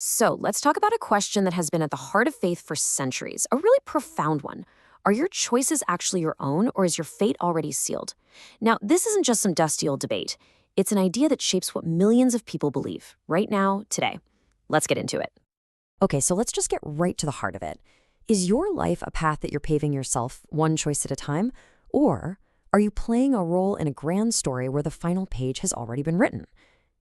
So let's talk about a question that has been at the heart of faith for centuries, a really profound one. Are your choices actually your own, or is your fate already sealed? Now, this isn't just some dusty old debate. It's an idea that shapes what millions of people believe, right now, today. Let's get into it. Okay, so let's just get right to the heart of it. Is your life a path that you're paving yourself, one choice at a time? Or are you playing a role in a grand story where the final page has already been written?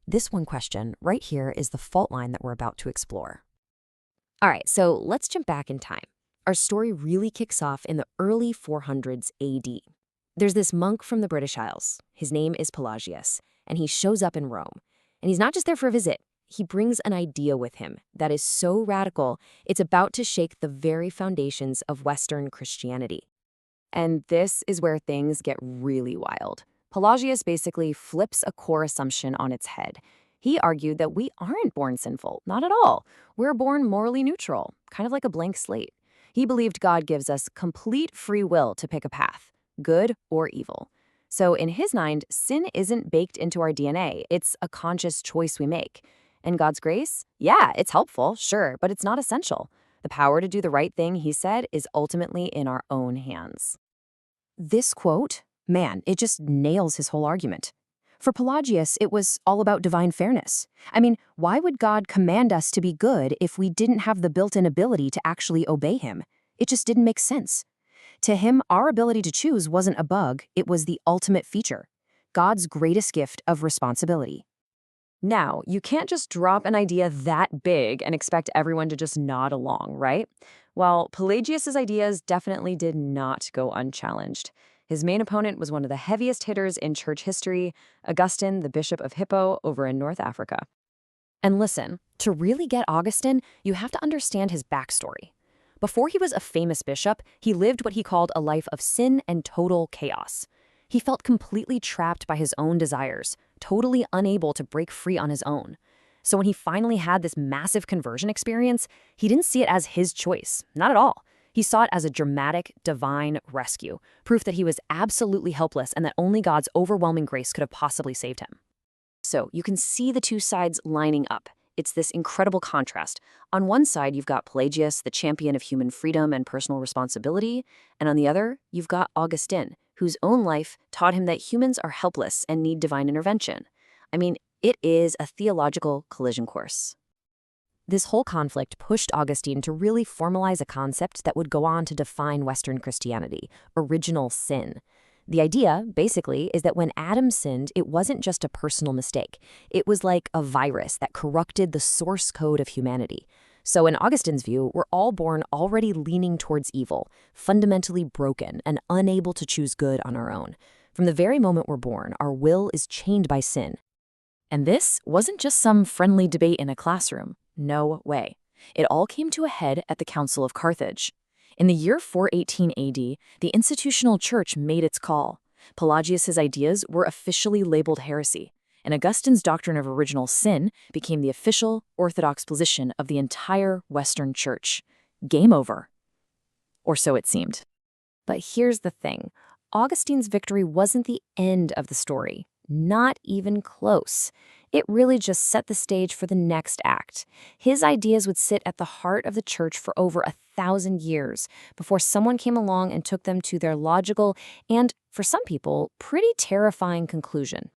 This one question right here is the fault line that we're about to explore. All right, so let's jump back in time. Our story really kicks off in the early 400s AD. There's this monk from the British Isles. His name is Pelagius, and he shows up in Rome. And he's not just there for a visit. He brings an idea with him that is so radical, it's about to shake the very foundations of Western Christianity. And this is where things get really wild. Pelagius basically flips a core assumption on its head. He argued that we aren't born sinful, not at all. We're born morally neutral, kind of like a blank slate. He believed God gives us complete free will to pick a path, good or evil. So in his mind, sin isn't baked into our DNA. It's a conscious choice we make. And God's grace? Yeah, it's helpful, sure, but it's not essential. The power to do the right thing, he said, is ultimately in our own hands. This quote, man, it just nails his whole argument. For Pelagius, it was all about divine fairness. I mean, why would God command us to be good if we didn't have the built-in ability to actually obey him? It just didn't make sense. To him, our ability to choose wasn't a bug, it was the ultimate feature. God's greatest gift of responsibility. Now, you can't just drop an idea that big and expect everyone to just nod along, right? Well, Pelagius's ideas definitely did not go unchallenged. His main opponent was one of the heaviest hitters in church history, Augustine, the Bishop of Hippo, over in North Africa. And listen, to really get Augustine, you have to understand his backstory. Before he was a famous bishop, he lived what he called a life of sin and total chaos. He felt completely trapped by his own desires, totally unable to break free on his own. So when he finally had this massive conversion experience, he didn't see it as his choice, not at all. He saw it as a dramatic, divine rescue, proof that he was absolutely helpless and that only God's overwhelming grace could have possibly saved him. So you can see the two sides lining up. It's this incredible contrast. On one side, you've got Pelagius, the champion of human freedom and personal responsibility, and on the other, you've got Augustine, whose own life taught him that humans are helpless and need divine intervention. I mean, it is a theological collision course. This whole conflict pushed Augustine to really formalize a concept that would go on to define Western Christianity: original sin. The idea, basically, is that when Adam sinned, it wasn't just a personal mistake. It was like a virus that corrupted the source code of humanity. So in Augustine's view, we're all born already leaning towards evil, fundamentally broken and unable to choose good on our own. From the very moment we're born, our will is chained by sin. And this wasn't just some friendly debate in a classroom. No way. It all came to a head at the Council of Carthage. In the year 418 AD, the institutional church made its call. Pelagius's ideas were officially labeled heresy, and Augustine's doctrine of original sin became the official orthodox position of the entire Western Church. Game over. Or so it seemed. But here's the thing. Augustine's victory wasn't the end of the story. Not even close. It really just set the stage for the next act. His ideas would sit at the heart of the church for over 1,000 years before someone came along and took them to their logical and, for some people, pretty terrifying conclusion.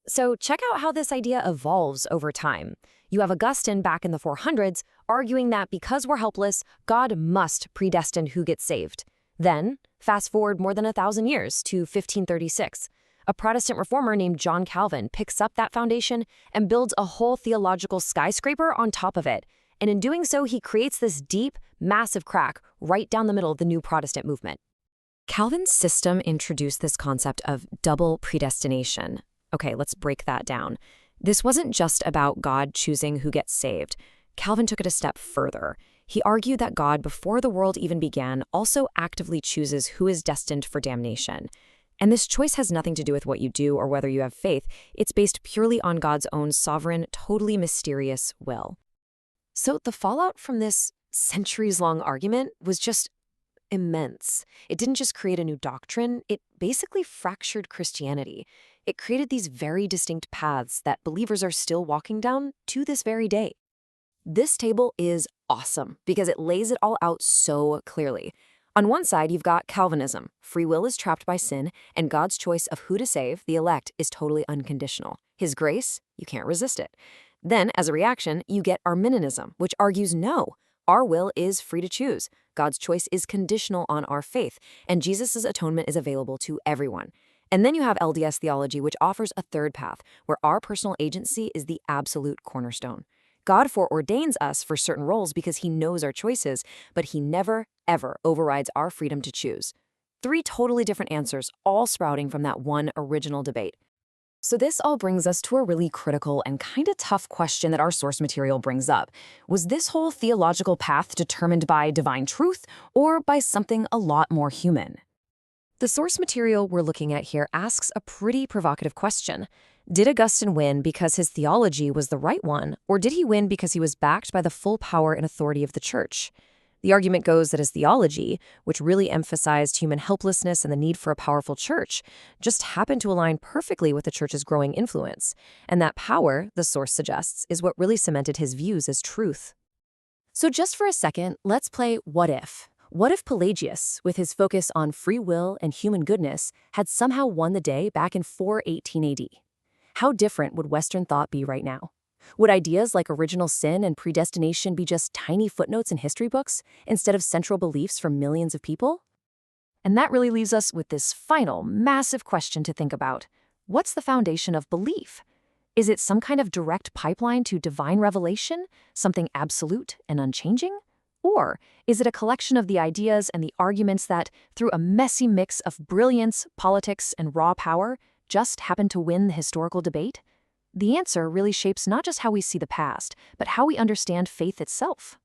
So check out how this idea evolves over time. You have Augustine back in the 400s arguing that because we're helpless, God must predestine who gets saved. Then, fast forward more than 1,000 years to 1536. A Protestant reformer named John Calvin picks up that foundation and builds a whole theological skyscraper on top of it. And in doing so, he creates this deep, massive crack right down the middle of the new Protestant movement. Calvin's system introduced this concept of double predestination. Okay, let's break that down. This wasn't just about God choosing who gets saved. Calvin took it a step further. He argued that God, before the world even began, also actively chooses who is destined for damnation. And this choice has nothing to do with what you do or whether you have faith. It's based purely on God's own sovereign, totally mysterious will. So the fallout from this centuries-long argument was just immense. It didn't just create a new doctrine, it basically fractured Christianity. It created these very distinct paths that believers are still walking down to this very day. This table is awesome because it lays it all out so clearly. On one side, you've got Calvinism. Free will is trapped by sin, and God's choice of who to save, the elect, is totally unconditional. His grace, you can't resist it. Then, as a reaction, you get Arminianism, which argues no. Our will is free to choose. God's choice is conditional on our faith, and Jesus' atonement is available to everyone. And then you have LDS theology, which offers a third path, where our personal agency is the absolute cornerstone. God foreordains us for certain roles because he knows our choices, but he never, ever overrides our freedom to choose. Three totally different answers, all sprouting from that one original debate. So this all brings us to a really critical and kind of tough question that our source material brings up. Was this whole theological path determined by divine truth or by something a lot more human? The source material we're looking at here asks a pretty provocative question. Did Augustine win because his theology was the right one, or did he win because he was backed by the full power and authority of the church? The argument goes that his theology, which really emphasized human helplessness and the need for a powerful church, just happened to align perfectly with the church's growing influence. And that power, the source suggests, is what really cemented his views as truth. So just for a second, let's play What If? What if Pelagius, with his focus on free will and human goodness, had somehow won the day back in 418 AD? How different would Western thought be right now? Would ideas like original sin and predestination be just tiny footnotes in history books instead of central beliefs for millions of people? And that really leaves us with this final, massive question to think about. What's the foundation of belief? Is it some kind of direct pipeline to divine revelation, something absolute and unchanging? Or is it a collection of the ideas and the arguments that, through a messy mix of brilliance, politics, and raw power, just happen to win the historical debate? The answer really shapes not just how we see the past, but how we understand faith itself.